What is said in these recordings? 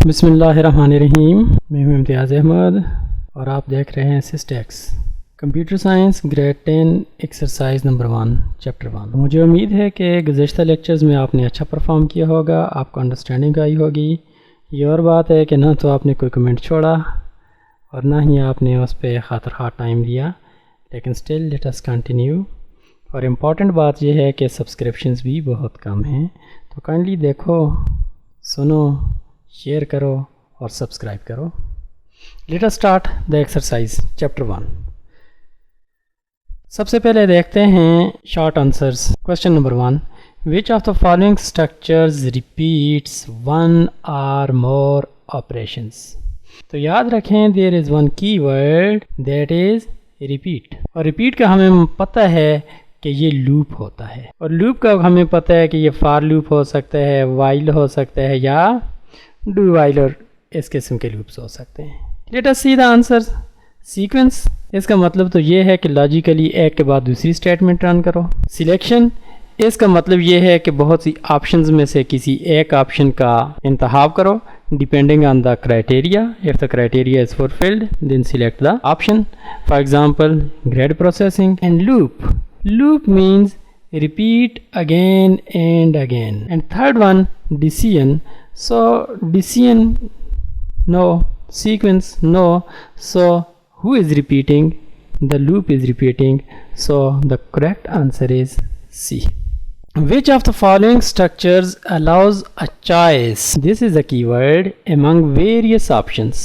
बिस्मिल्लाहिर्रहमानिर्रहीम। मैं हूं इम्तियाज़ अहमद और आप देख रहे हैं Systex computer science grade 10 exercise number 1 chapter 1। मुझे उम्मीद है कि गुज़श्ता लेक्चर्स में आपने अच्छा परफॉर्म किया होगा, आपको अंडरस्टैंडिंग आई होगी। ये और बात है कि ना तो आपने कोई कमेंट छोड़ा और ना ही आपने उस पर खातर खा टाइम दिया, लेकिन स्टिल लेट अस कंटिन्यू। और इम्पॉर्टेंट बात यह है कि सब्सक्रिप्शंस भी बहुत कम हैं, तो काइंडली देखो, सुनो, शेयर करो और सब्सक्राइब करो। Let us start the exercise chapter 1। सबसे पहले देखते हैं short answers. Question number 1, which of the following structures repeats one और मोर ऑपरेशंस। तो याद रखें, देयर इज़ वन की वर्ड दैट इज़ रिपीट। और रिपीट का हमें पता है कि ये लूप होता है, और लूप का हमें पता है कि ये फॉर लूप हो सकता है, वाइल हो सकता है, या डू वाइल और इस किस्म के लूप्स हो सकते हैं। Let us see the answer. Sequence, इसका मतलब तो ये है कि लॉजिकली एक के बाद दूसरी स्टेटमेंट रन करो। सिलेक्शन, इसका मतलब ये है कि बहुत सी ऑप्शंस में से किसी एक ऑप्शन का इंतखाब करो depending on the criteria. If the criteria is fulfilled then select the option. For example grade processing. And loop means repeat again and again. And third one, decision. So decision, no. Sequence, no. So who is repeating? The loop is repeating. So the correct answer is C. Which of the following structures allows a choice? This is a keyword among various options.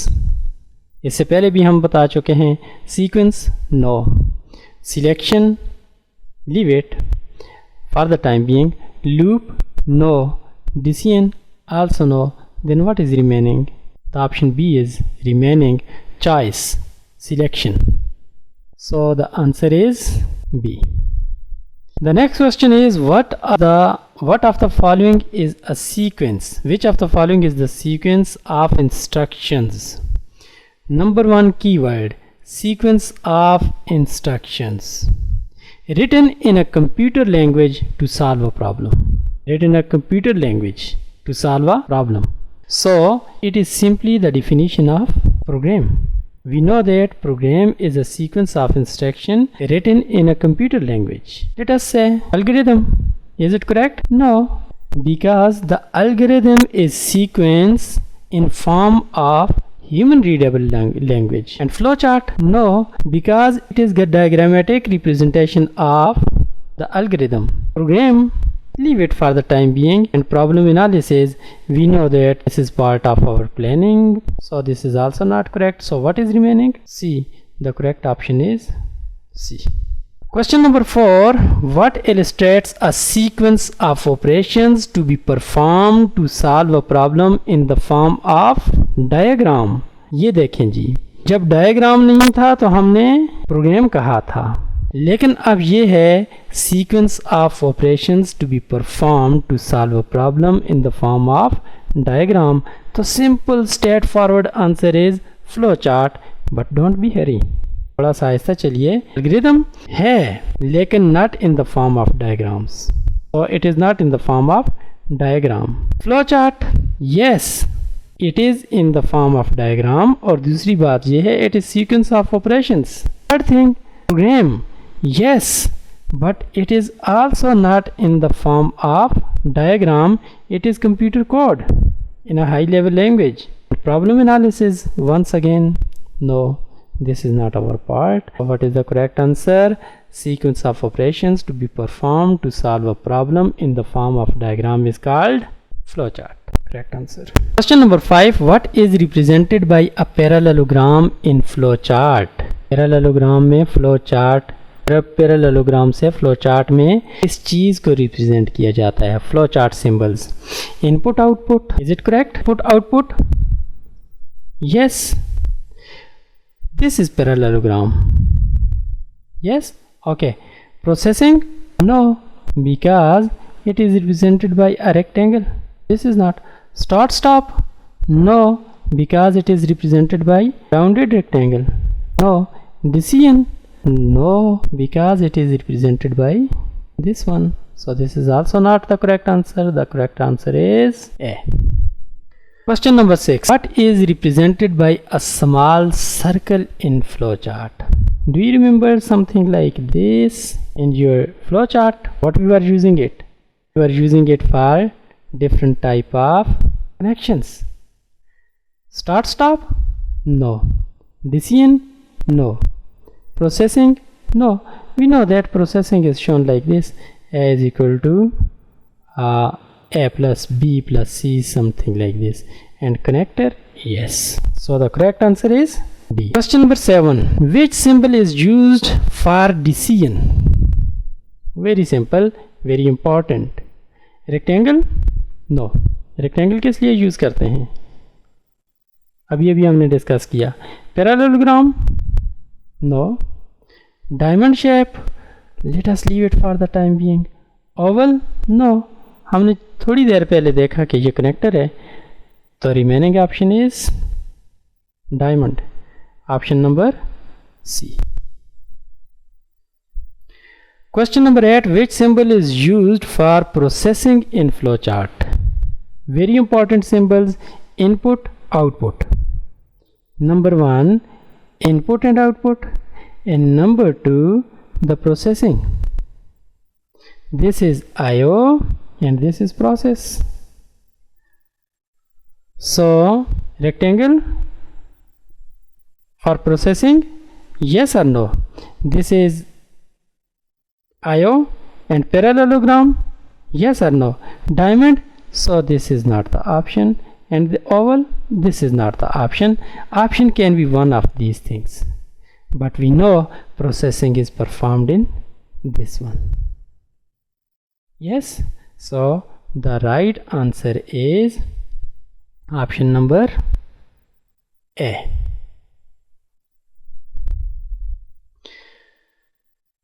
इससे पहले भी हम बता चुके हैं। Sequence, no. Selection, leave it for the time being. Loop, no. Decision, also no. Then what is remaining? The option B is remaining. Choice, selection. So the answer is B. The next question is what of the following is a sequence? Which of the following is the sequence of instructions? Number 1 keyword, sequence of instructions. Written in a computer language to solve a problem. Written in a computer language to solve a problem. So it is simply the definition of program. We know that program is a sequence of instruction written in a computer language. Let us say algorithm. Is it correct? No, because the algorithm is sequence in form of human readable language. And flowchart, no, because it is a diagrammatic representation of the algorithm. Program, leave it for the time being. And problem analysis, we know that this is part of our planning, so this is also not correct. So what is remaining? C. The correct option is C. Question number 4, what illustrates a sequence of operations to be performed to solve a problem in the form of diagram? ये देखें जी, जब diagram नहीं था तो हमने programme कहा था, लेकिन अब ये है sequence of operations to be performed to solve a problem in the form of diagram. तो simple straightforward answer is flowchart, but don't be hurry. थोड़ा सा आहिस्ता चलिए। एल्गोरिथम है लेकिन not in the form of diagrams, so it is not in the form of diagram. flowchart, yes, it is in the form of diagram. और दूसरी बात ये है it is sequence of operations. Third thing, program, yes, but it is also not in the form of diagram. It is computer code in a high level language. Problem analysis, once again, no, this is not our part. What is the correct answer? Sequence of operations to be performed to solve a problem in the form of diagram is called flowchart. Correct answer. Question number 5, what is represented by a parallelogram in flowchart? Parallelogram में flowchart, parallelogram से flowchart में इस चीज को represent किया जाता है। Flowchart symbols, input output, is it correct? Input output, yes, this is parallelogram. Yes, okay. Processing, no, because it is represented by a rectangle. This is not. Start stop, no, because it is represented by rounded rectangle. No. Decision, no, because it is represented by this one. So this is also not the correct answer. The correct answer is A. Question number 6. What is represented by a small circle in flowchart? Do you remember something like this in your flowchart? What we were using it? We were using it for different type of connections. Start stop? No. Decision? No. Processing? No. We know that processing is shown like this: A is equal to A plus B plus C, something like this. And connector? Yes. So the correct answer is D. Question number 7. Which symbol is used for decision? Very simple, very important. Rectangle? No. Rectangle किस लिए use करते हैं? अभी हमने discuss किया. Parallelogram? No. Diamond shape? Let us leave it for the time being. Oval? No. हमने थोड़ी देर पहले देखा कि ये कनेक्टर है, तो remaining option is diamond. Option number C. Question number 8. Which symbol is used for processing in flow chart? Very important symbols: input, output. Number 1 input and output, and number 2 the processing. This is IO and this is process. So rectangle for processing, yes or no? This is IO. And parallelogram, yes or no? Diamond, so this is not the option. And the oval, this is not the option. Option can be one of these things, but we know processing is performed in this one. Yes, so the right answer is option number A.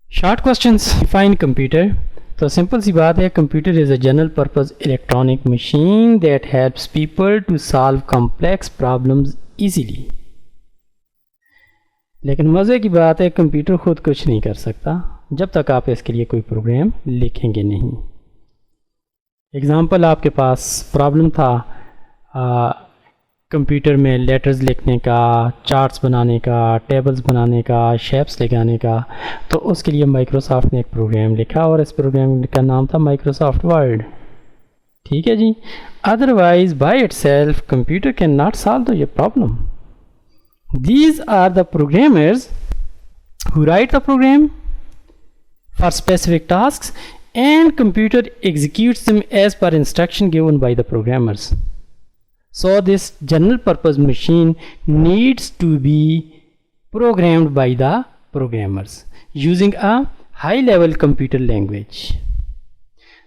Short questions. Define computer. तो simple सी बात है, computer is a general purpose electronic machine that helps people to solve complex problems easily. लेकिन मज़े की बात है, computer खुद कुछ नहीं कर सकता जब तक आप इसके लिए कोई प्रोग्राम लिखेंगे नहीं. एग्ज़ाम्पल, आपके पास प्रॉब्लम था कंप्यूटर में लेटर्स लिखने का, चार्ट्स बनाने का, टेबल्स बनाने का, शेप्स लगाने का, तो उसके लिए माइक्रोसॉफ्ट ने एक प्रोग्राम लिखा और इस प्रोग्राम का नाम था माइक्रोसॉफ्ट वर्ड. ठीक है जी. Otherwise by itself computer can not solve your problem. These are the programmers who write the program for specific tasks, and computer executes them as per instruction given by the programmers. So this general purpose machine needs to be programmed by the programmers using a high level computer language.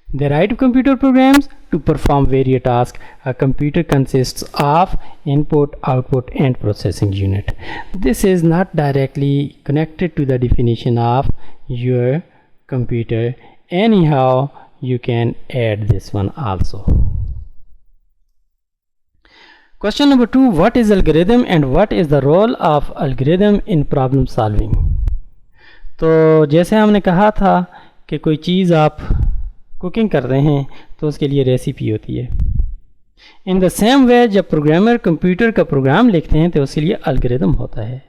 They write computer programs to perform various tasks. A computer consists of input, output and processing unit. This is not directly connected to the definition of your computer. Anyhow, you can add this one also. Question number 2. What is algorithm and what is the role of algorithm in problem solving? तो जैसे हमने कहा था कि कोई चीज़ आप cooking कर रहे हैं तो उसके लिए रेसिपी होती है. इन द सेम वे जब प्रोग्रामर कंप्यूटर का प्रोग्राम लिखते हैं तो उसके लिए अलगोरिथम होता है.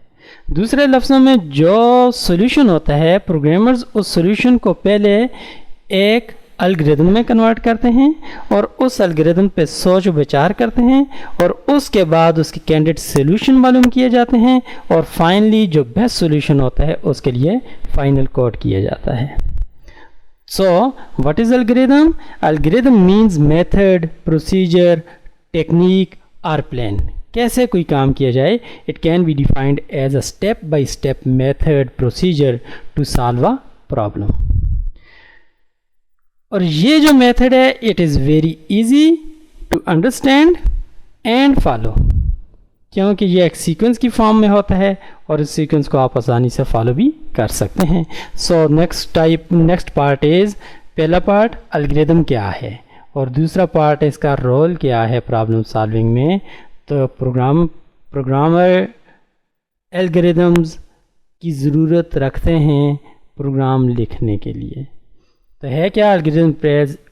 दूसरे लफ्ज़ों में जो सॉल्यूशन होता है, प्रोग्रामर्स उस सॉल्यूशन को पहले एक अलगोरिथम में कन्वर्ट करते हैं और उस अलगोरिथम पे सोच विचार करते हैं और उसके बाद उसके कैंडिडेट सॉल्यूशन मालूम किए जाते हैं और फाइनली जो बेस्ट सॉल्यूशन होता है उसके लिए फाइनल कोड किया जाता है. So what is algorithm? Algorithm means method, procedure, technique or plan. कैसे कोई काम किया जाए. It can be defined as a step by step method, procedure to solve a problem. और ये जो मेथड है it is very easy to understand and follow, क्योंकि ये एक सीक्वेंस की फॉर्म में होता है और इस सीक्वेंस को आप आसानी से फॉलो भी कर सकते हैं. सो नेक्स्ट पार्ट इज़, पहला पार्ट अलगोरिथम क्या है और दूसरा पार्ट इसका रोल क्या है प्रॉब्लम सॉल्विंग में. तो प्रोग्रामर एल्गोरिदम्स की ज़रूरत रखते हैं प्रोग्राम लिखने के लिए. तो है क्या algorithm?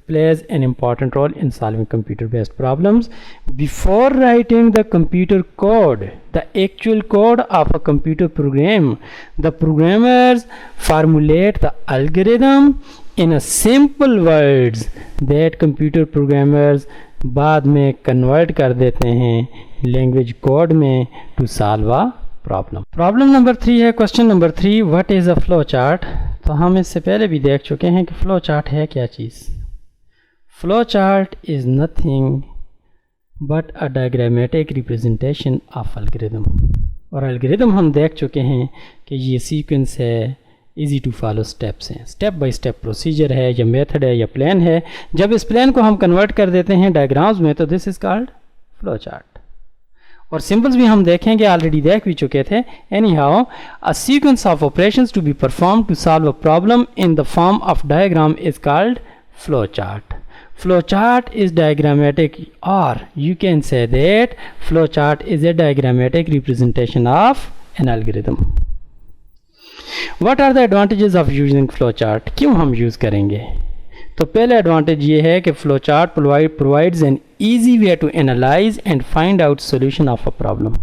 plays an important role in solving computer-based problems. Before writing the computer code, the actual code of a computer program, the programmers formulate the algorithm in a simple words that computer programmers बाद में convert कर देते हैं language code में to solve a problem. Problem number 3 है, question number 3, what is a flow chart. तो हम इससे पहले भी देख चुके हैं कि फ्लो चार्ट है क्या चीज़। Flow chart is nothing but a diagrammatic representation of algorithm. और एल्गोरिथम हम देख चुके हैं कि ये सीक्वेंस है, इजी टू फॉलो स्टेप्स हैं, स्टेप बाय स्टेप प्रोसीजर है या मेथड है या प्लान है। जब इस प्लान को हम कन्वर्ट कर देते हैं डायग्राम्स में तो this is called flow chart. और सिंबल्स भी हम देखेंगे, ऑलरेडी देख भी चुके थे। Anyhow, a sequence of operations to be perform to solve a problem in the form of diagram is called flow chart. Flow chart is diagrammatic, or you can say that flow chart is a diagrammatic representation of an algorithm. What are the advantages of using flow chart? क्यों हम use करेंगे? तो पहला advantage ये है कि flow chart provides an easy way to analyze and find out solution of a problem.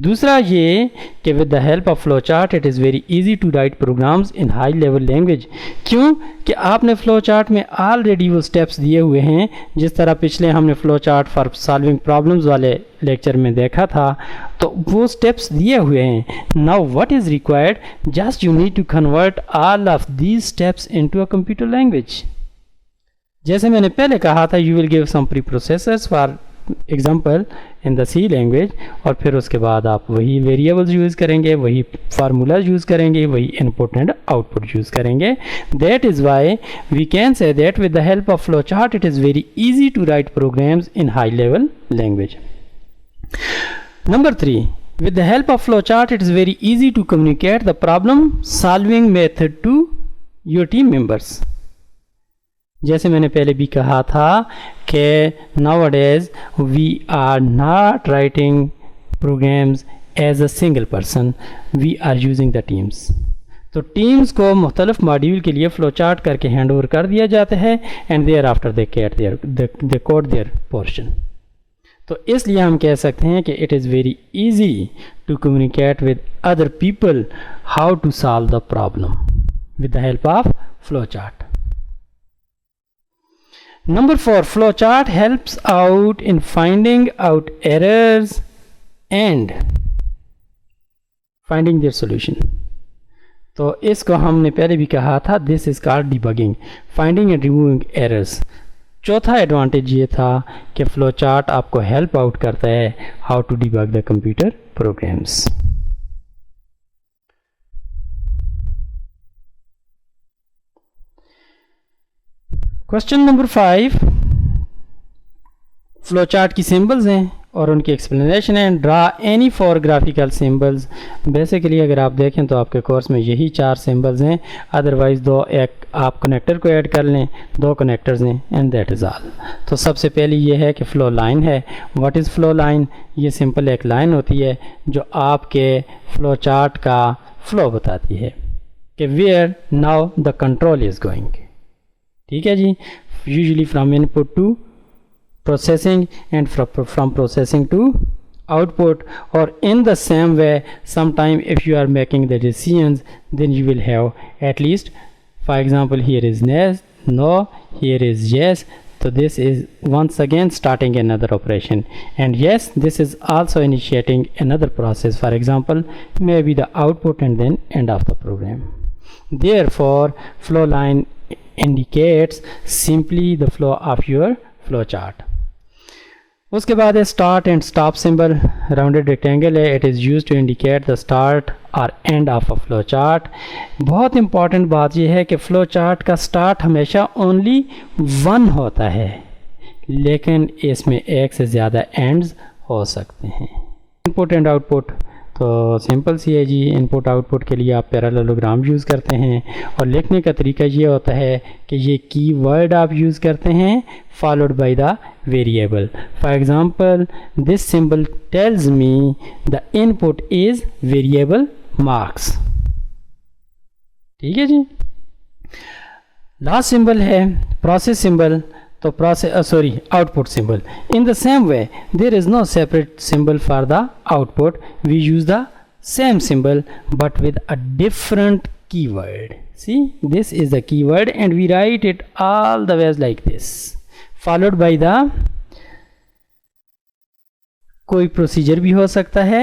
दूसरा ये कि with the help of flow chart it is very easy to write programs in high level language. क्यों कि आपने flow chart में already वो steps दिए हुए हैं, जिस तरह पिछले हमने flow chart for solving problems वाले लेक्चर में देखा था, तो वो स्टेप्स दिए हुए हैं। Now what is required, just you need to convert all of these steps into a computer language. जैसे मैंने पहले कहा था, you will give some preprocessors for example in the C language, और फिर उसके बाद आप वही वेरिएबल्स यूज़ करेंगे, वही फार्मूलाज यूज़ करेंगे, वही इनपुट एंड आउटपुट यूज़ करेंगे। That is why we can say that with the help of flow chart it is very easy to write programs in high level language. Number 3, with the help of flowchart it is very easy to communicate the problem solving method to your team members. जैसे मैंने पहले भी कहा था कि nowadays we are not writing programs as a single person, we are using the teams. तो teams को मुख्तलिफ मॉड्यूल के लिए फ्लो चार्ट करके हैंड ओवर कर दिया जाता है and there after they code their portion. तो इसलिए हम कह सकते हैं कि it is very easy to communicate with other people how to solve the problem with the help of flow chart. Number 4, flowchart helps out in finding out errors and finding their solution. तो इसको हमने पहले भी कहा था, this is called debugging, finding and removing errors. चौथा advantage ये था कि फ्लोचार्ट आपको हेल्प आउट करता है how to debug the computer programs. Question number 5, flow chart की सिंबल्स हैं और उनकी एक्सप्लेनेशन है। Draw any 4 graphical symbols. Basically अगर आप देखें तो आपके कोर्स में यही 4 सिंबल्स हैं, अदरवाइज एक आप कनेक्टर को ऐड कर लें, 2 कनेक्टर्स हैं एंड दैट इज़ ऑल। तो सबसे पहले ये है कि फ़्लो लाइन है। What is flow line? ये सिंपल एक लाइन होती है जो आपके फ़्लो चार्ट का फ़्लो बताती है कि where now the control is going. ठीक है जी, usually from input to processing and from processing to output, or in the same way sometime if you are making the decisions then you will have at least, for example here is no, here is yes, so this is once again starting another operation, and yes, this is also initiating another process, for example maybe the output and then end of the program. Therefore flow line indicates simply the flow of your flow chart. उसके बाद है start and stop symbol, rounded rectangle है, it is use to indicate the start और end of a flow chart. बहुत important बात यह है कि फ़्लो चार्ट का स्टार्ट हमेशा ओनली 1 होता है, लेकिन इसमें एक से ज़्यादा एंड्स हो सकते हैं। इनपुट एंड आउटपुट तो सिंपल सी है जी, इनपुट आउटपुट के लिए आप पैरेललोग्राम यूज़ करते हैं, और लिखने का तरीका ये होता है कि ये कीवर्ड आप यूज़ करते हैं followed by the variable. For example this symbol tells me the input is variable marks. ठीक है जी। लास्ट सिंबल है प्रोसेस सिंबल, तो output symbol. In the same way there is no separate symbol for the output, we use the same symbol but with a different keyword. See, this is the keyword and we write it all the ways like this, followed by the कोई procedure भी हो सकता है,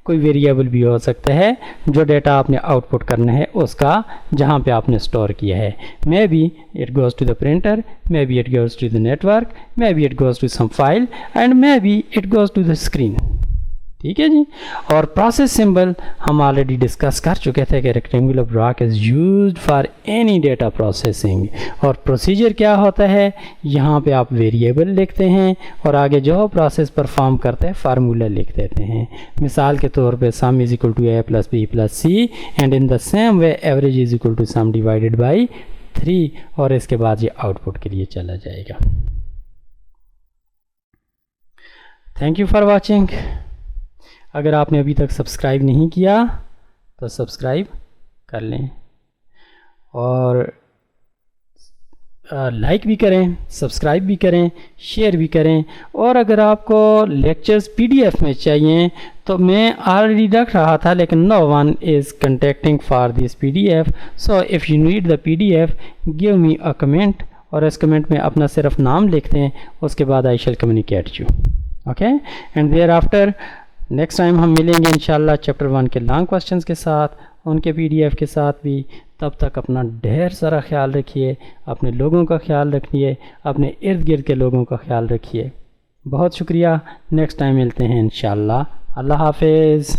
कोई variable भी हो सकता है जो डेटा आपने आउटपुट करना है उसका, जहाँ पे आपने स्टोर किया है. Maybe it goes to the printer, maybe it goes to the network, maybe it goes to some file and maybe it goes to the screen. ठीक है जी. और प्रोसेस सिंबल हम already discuss कर चुके थे कि rectangular block is used for any data processing. और प्रोसीजर क्या होता है, यहाँ पे आप वेरिएबल लिखते हैं और आगे जो प्रोसेस परफॉर्म करते हैं फार्मूला लिख देते हैं. मिसाल के तौर पे sum is equal to A plus B plus C and in the same way average is equal to sum divided by 3 और इसके बाद ये आउटपुट के लिए चला जाएगा. Thank you for watching. अगर आपने अभी तक सब्सक्राइब नहीं किया तो सब्सक्राइब कर लें और लाइक भी करें, सब्सक्राइब भी करें, शेयर भी करें. और अगर आपको लेक्चर्स पीडीएफ में चाहिए तो मैं ऑलरेडी रख रहा था लेकिन no one is contacting for this PDF. So if you need the PDF give me a comment और इस कमेंट में अपना सिर्फ नाम लिखते हैं, उसके बाद I shall communicate you. Okay and there after next time हम मिलेंगे इंशाल्लाह चैप्टर 1 के लॉन्ग क्वेश्चंस के साथ, उनके पीडीएफ के साथ भी. तब तक अपना ढेर सारा ख्याल रखिए, अपने लोगों का ख्याल रखिए, अपने इर्द गिर्द के लोगों का ख्याल रखिए. बहुत शुक्रिया. नेक्स्ट टाइम मिलते हैं इंशाल्लाह. अल्लाह हाफिज़.